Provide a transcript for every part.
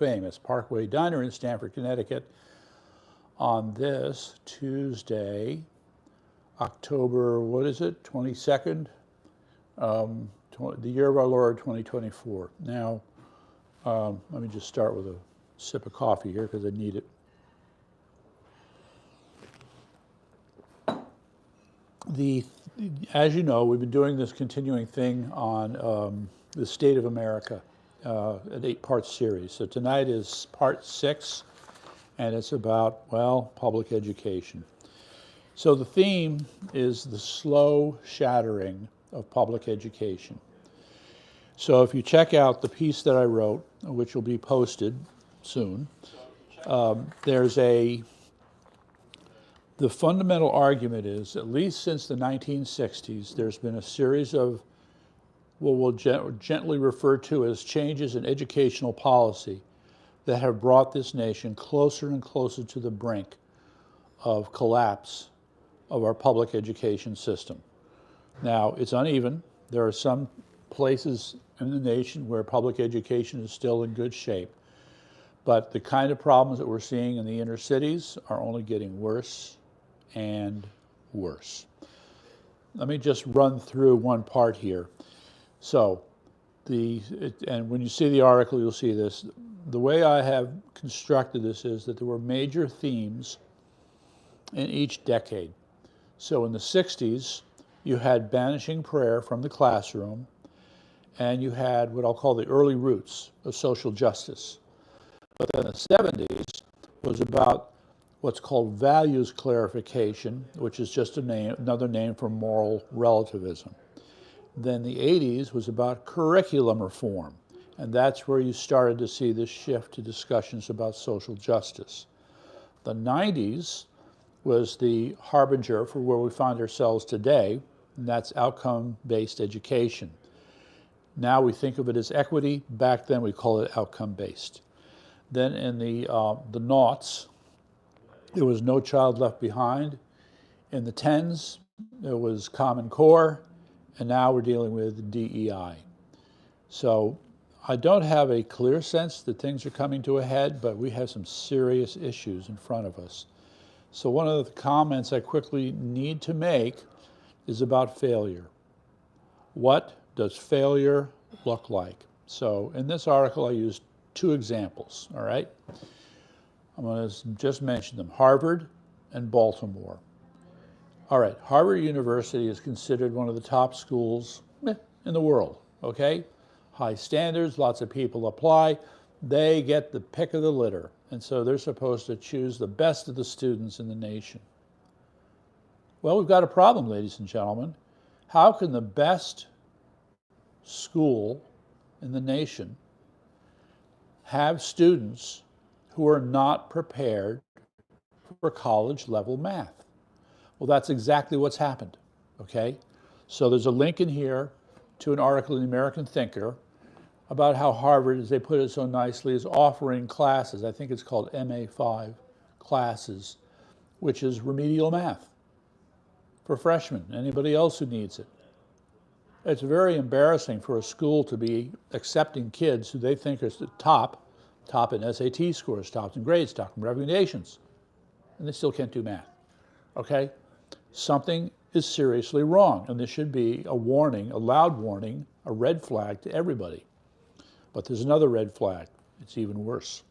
famous Parkway Diner in Stamford, Connecticut, on this Tuesday, October, what is it, 22nd, the year of our Lord, 2024. Now, let me just start with a sip of coffee here because I need it. As you know, we've been doing this continuing thing on the state of America, an 8-part series. So tonight is part 6, and it's about, well, public education. So the theme is the slow shattering of public education. So if you check out the piece that I wrote, which will be posted soon, the fundamental argument is, at least since the 1960s, there's been a series of what we'll gently refer to as changes in educational policy that have brought this nation closer and closer to the brink of collapse of our public education system. Now, it's uneven. There are some places in the nation where public education is still in good shape, but the kind of problems that we're seeing in the inner cities are only getting worse and worse. Let me just run through one part here. So, and when you see the article, you'll see this. The way I have constructed this is that there were major themes in each decade. So in the 60s, you had banishing prayer from the classroom, and you had what I'll call the early roots of social justice. But then the 70s was about what's called values clarification, which is just another name for moral relativism. Then the 80s was about curriculum reform, and that's where you started to see this shift to discussions about social justice. The 90s was the harbinger for where we find ourselves today, and that's outcome-based education. Now we think of it as equity. Back then we call it outcome-based. Then in the noughts, there was No Child Left Behind. In the 10s, there was Common Core, and now we're dealing with DEI. So I don't have a clear sense that things are coming to a head, but we have some serious issues in front of us. So one of the comments I quickly need to make is about failure. What does failure look like? So in this article, I used 2 examples, all right? I'm going to just mention them, Harvard and Baltimore. All right, Harvard University is considered one of the top schools in the world, okay? High standards, lots of people apply. They get the pick of the litter, and so they're supposed to choose the best of the students in the nation. Well, we've got a problem, ladies and gentlemen. How can the best school in the nation have students who are not prepared for college-level math? Well, that's exactly what's happened, okay? So there's a link in here to an article in the American Thinker about how Harvard, as they put it so nicely, is offering classes. I think it's called MA5 classes, which is remedial math for freshmen, anybody else who needs it. It's very embarrassing for a school to be accepting kids who they think are the top in SAT scores, top in grades, top in recommendations, and they still can't do math, okay? Something is seriously wrong, and this should be a warning, a loud warning, a red flag to everybody. But there's another red flag. It's even worse.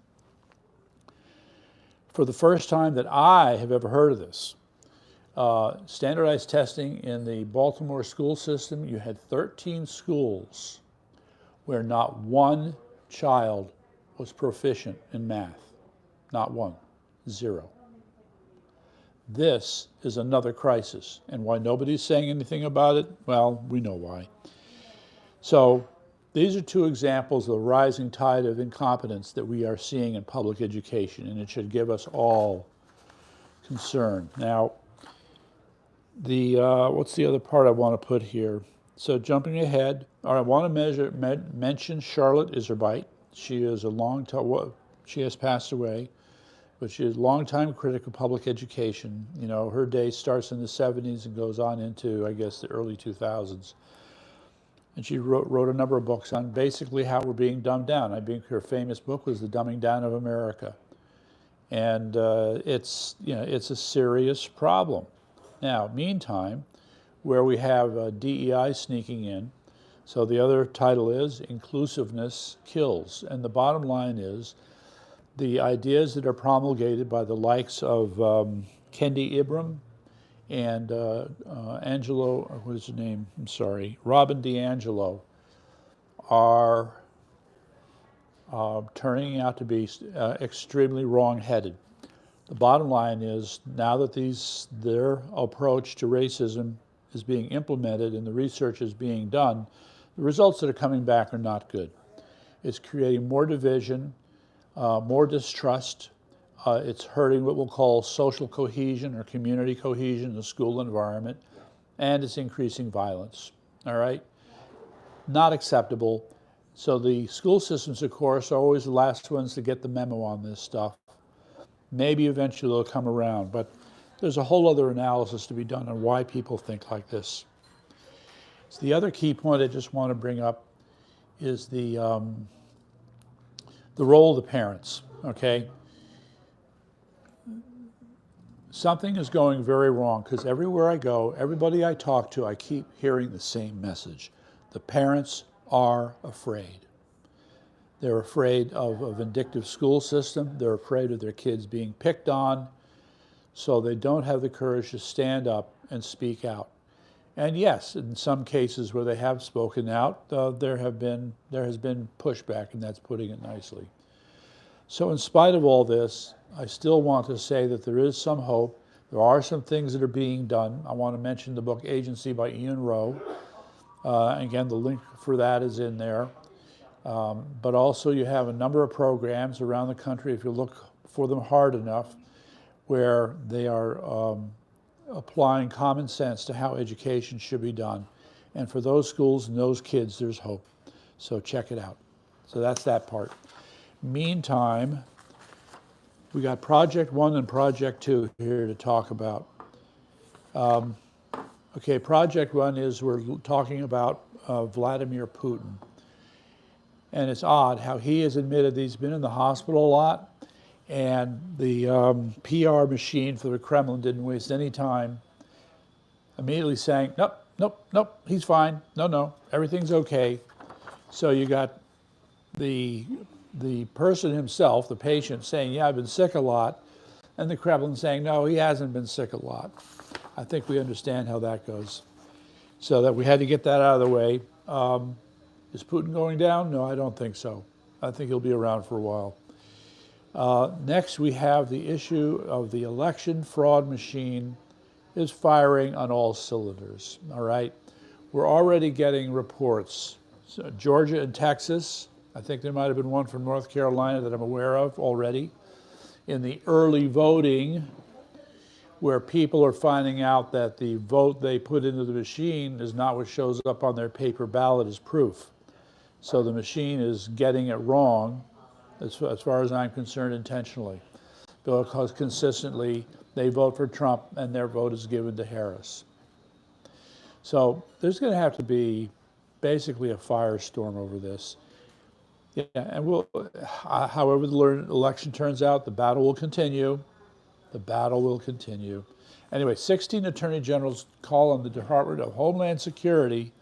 For the first time that I have ever heard of this, standardized testing in the Baltimore school system, you had 13 schools where not one child was proficient in math. Not one, 0. This is another crisis, and why nobody's saying anything about it, well, we know why. So these are 2 examples of the rising tide of incompetence that we are seeing in public education, and it should give us all concern. Now, what's the other part I want to put here? So jumping ahead, I want to mention Charlotte Iserbyt. She is she has passed away, but she is a longtime critic of public education. You know, her day starts in the 70s and goes on into, I guess, the early 2000s. And she wrote a number of books on basically how we're being dumbed down. I think her famous book was The Dumbing Down of America. And it's a serious problem. Now, meantime, where we have DEI sneaking in, so the other title is Inclusiveness Kills. And the bottom line is the ideas that are promulgated by the likes of Kendi Ibram and Angelo, or what is his name? I'm sorry, Robin DiAngelo, are turning out to be extremely wrong-headed. The bottom line is now that their approach to racism is being implemented and the research is being done, the results that are coming back are not good. It's creating more division, more distrust. It's hurting what we'll call social cohesion or community cohesion in the school environment, and it's increasing violence, all right? Not acceptable. So the school systems, of course, are always the last ones to get the memo on this stuff. Maybe eventually they'll come around, but there's a whole other analysis to be done on why people think like this. So the other key point I just want to bring up is the role of the parents, okay? Something is going very wrong because everywhere I go, everybody I talk to, I keep hearing the same message. The parents are afraid. They're afraid of a vindictive school system. They're afraid of their kids being picked on, so they don't have the courage to stand up and speak out. And yes, in some cases where they have spoken out, there has been pushback, and that's putting it nicely. So in spite of all this, I still want to say that there is some hope. There are some things that are being done. I want to mention the book Agency by Ian Rowe. Again, the link for that is in there. But also you have a number of programs around the country, if you look for them hard enough, where they are applying common sense to how education should be done. And for those schools and those kids, there's hope. So check it out. So that's that part. Meantime, we got Project 1 and Project 2 here to talk about. Okay, Project 1 is we're talking about Vladimir Putin. And it's odd how he has admitted that he's been in the hospital a lot, and the PR machine for the Kremlin didn't waste any time immediately saying, nope, nope, nope, he's fine. No, no, everything's okay. So you got the person himself, the patient, saying, yeah, I've been sick a lot, and the Kremlin saying, no, he hasn't been sick a lot. I think we understand how that goes. So that we had to get that out of the way. Is Putin going down? No, I don't think so. I think he'll be around for a while. Next, we have the issue of the election fraud machine is firing on all cylinders, all right? We're already getting reports. So Georgia and Texas, I think there might have been one from North Carolina that I'm aware of already, in the early voting, where people are finding out that the vote they put into the machine is not what shows up on their paper ballot as proof. So the machine is getting it wrong, as far as I'm concerned, intentionally, because consistently they vote for Trump and their vote is given to Harris. So there's going to have to be basically a firestorm over this. Yeah, and however the election turns out, the battle will continue. The battle will continue. Anyway, 16 attorney generals call on the Department of Homeland Security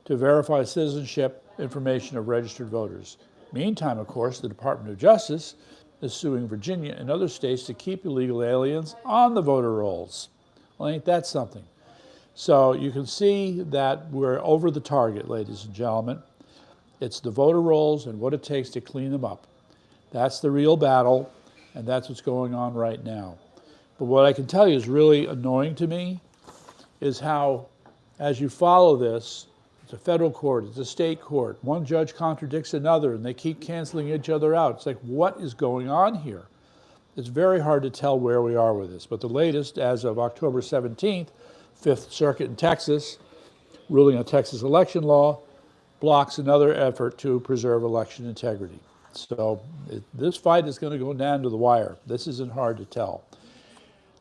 to verify citizenship information of registered voters. Meantime, of course, the Department of Justice is suing Virginia and other states to keep illegal aliens on the voter rolls. Well, ain't that something? So you can see that we're over the target, ladies and gentlemen. It's the voter rolls and what it takes to clean them up. That's the real battle, and that's what's going on right now. But what I can tell you is really annoying to me is how, as you follow this, it's a federal court, it's a state court, one judge contradicts another, and they keep canceling each other out. It's like, what is going on here? It's very hard to tell where we are with this. But the latest, as of October 17th, Fifth Circuit in Texas, ruling on Texas election law, blocks another effort to preserve election integrity. So this fight is going to go down to the wire. This isn't hard to tell.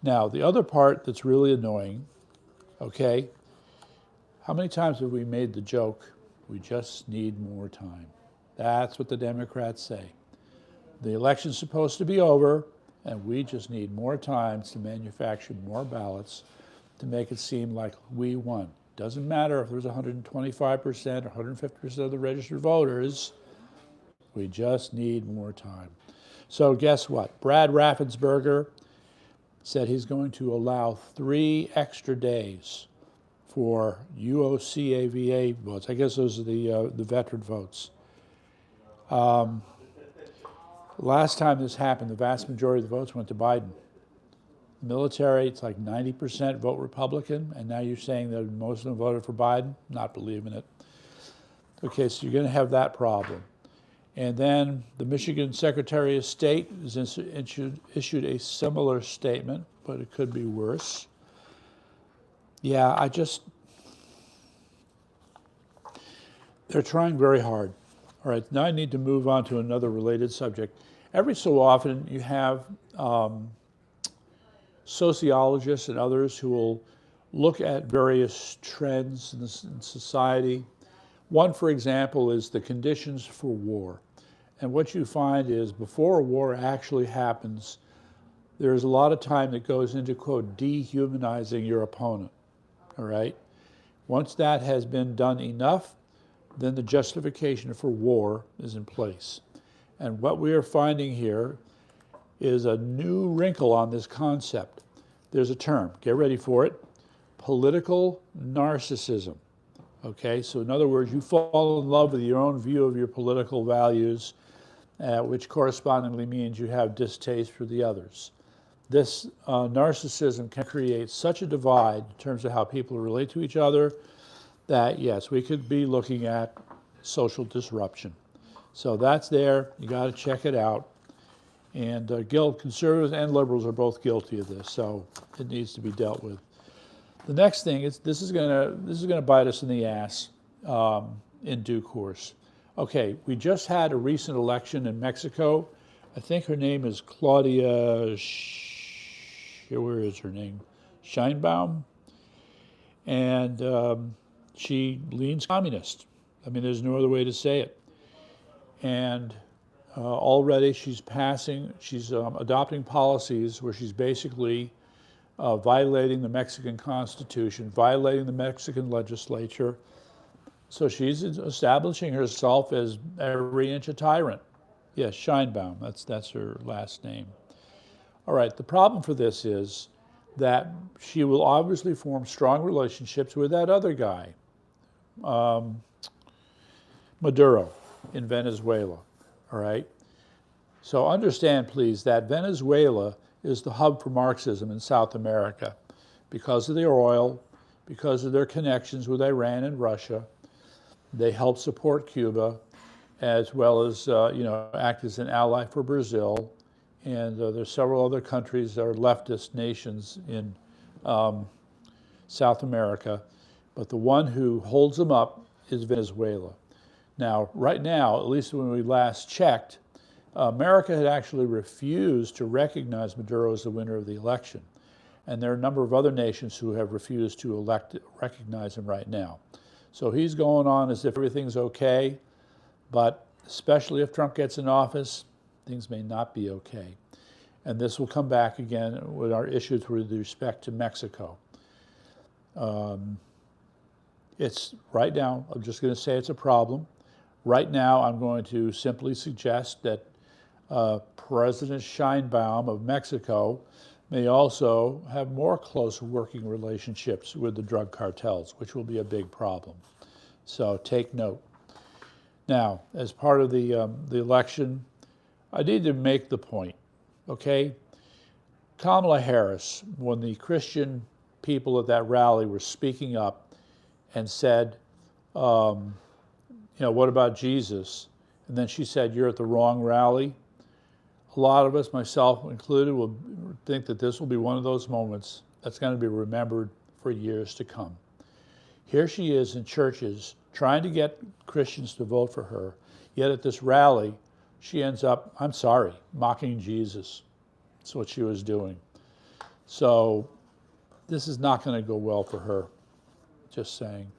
Now, the other part that's really annoying, okay, How many times have we made the joke, we just need more time? That's what the Democrats say. The election's supposed to be over, and we just need more time to manufacture more ballots to make it seem like we won. Doesn't matter if there's 125% or 150% of the registered voters, we just need more time. So guess what? Brad Raffensperger said he's going to allow 3 extra days for UOCAVA votes. I guess those are the veteran votes. Last time this happened, the vast majority of the votes went to Biden. Military, it's like 90% vote Republican, and now you're saying that most of them voted for Biden? Not believing it. Okay, so you're going to have that problem. And then the Michigan Secretary of State has issued a similar statement, but it could be worse. Yeah, they're trying very hard. All right, now I need to move on to another related subject. Every so often you have sociologists and others who will look at various trends in society. One, for example, is the conditions for war. And what you find is before a war actually happens, there's a lot of time that goes into, quote, dehumanizing your opponent, all right? Once that has been done enough, then the justification for war is in place. And what we are finding here is a new wrinkle on this concept. There's a term, get ready for it, political narcissism. Okay, so in other words, you fall in love with your own view of your political values, which correspondingly means you have distaste for the others. This narcissism can create such a divide in terms of how people relate to each other that, yes, we could be looking at social disruption. So that's there, you got to check it out. And conservatives and liberals are both guilty of this, so it needs to be dealt with. The next thing is this is gonna bite us in the ass in due course. Okay, we just had a recent election in Mexico. I think her name is Claudia. Where is her name? Sheinbaum, and she leans communist. I mean, there's no other way to say it. And already she's adopting policies where she's basically violating the Mexican Constitution, violating the Mexican legislature. So she's establishing herself as every inch a tyrant. Yes, Sheinbaum, that's her last name. All right, the problem for this is that she will obviously form strong relationships with that other guy, Maduro in Venezuela, all right? So understand, please, that Venezuela is the hub for Marxism in South America because of their oil, because of their connections with Iran and Russia. They help support Cuba, as well as act as an ally for Brazil. And there's several other countries that are leftist nations in South America. But the one who holds them up is Venezuela. Now, right now, at least when we last checked, America had actually refused to recognize Maduro as the winner of the election. And there are a number of other nations who have refused to recognize him right now. So he's going on as if everything's okay, but especially if Trump gets in office, things may not be okay. And this will come back again with our issues with respect to Mexico. It's right now, I'm just going to say it's a problem. Right now, I'm going to simply suggest that President Sheinbaum of Mexico may also have more close working relationships with the drug cartels, which will be a big problem. So take note. Now, as part of the election, I need to make the point, okay? Kamala Harris, when the Christian people at that rally were speaking up and said, what about Jesus? And then she said, you're at the wrong rally. A lot of us, myself included, will think that this will be one of those moments that's going to be remembered for years to come. Here she is in churches trying to get Christians to vote for her, yet at this rally, she ends up, I'm sorry, mocking Jesus. That's what she was doing. So this is not going to go well for her, just saying.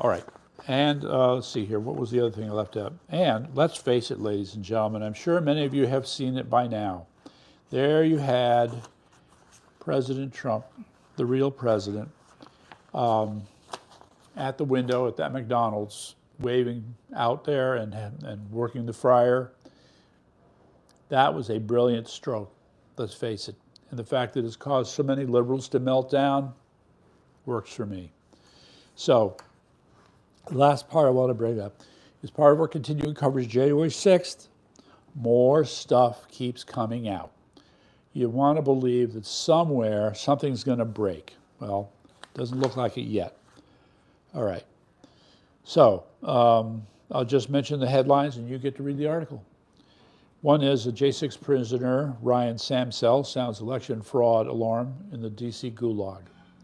All right. And let's see here. What was the other thing I left out? And let's face it, ladies and gentlemen, I'm sure many of you have seen it by now. There you had President Trump, the real president, at the window at that McDonald's, waving out there and working the fryer. That was a brilliant stroke, let's face it. And the fact that it's caused so many liberals to melt down works for me. So, the last part I want to bring up is part of our continuing coverage January 6th. More stuff keeps coming out. You want to believe that somewhere something's going to break. Well, doesn't look like it yet. All right. So, I'll just mention the headlines and you get to read the article. One is a J6 prisoner, Ryan Samsel, sounds election fraud alarm in the DC gulag.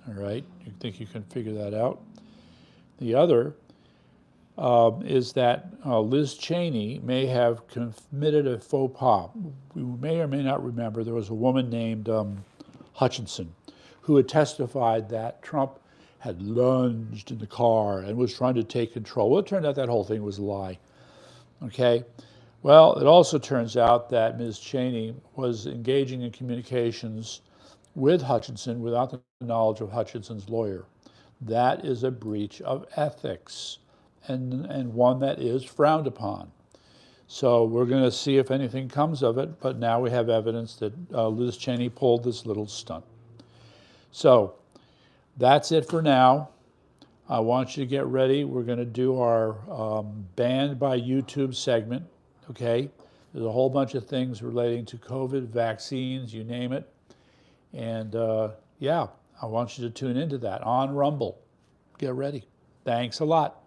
All right, you think you can figure that out? The other is that Liz Cheney may have committed a faux pas. We may or may not remember there was a woman named Hutchinson who had testified that Trump had lunged in the car and was trying to take control. Well, it turned out that whole thing was a lie. Okay? Well, it also turns out that Ms. Cheney was engaging in communications with Hutchinson without the knowledge of Hutchinson's lawyer. That is a breach of ethics and one that is frowned upon. So we're going to see if anything comes of it, but now we have evidence that Liz Cheney pulled this little stunt. So that's it for now. I want you to get ready. We're going to do our banned by YouTube segment, okay? There's a whole bunch of things relating to COVID, vaccines, you name it. And yeah, I want you to tune into that on Rumble. Get ready. Thanks a lot.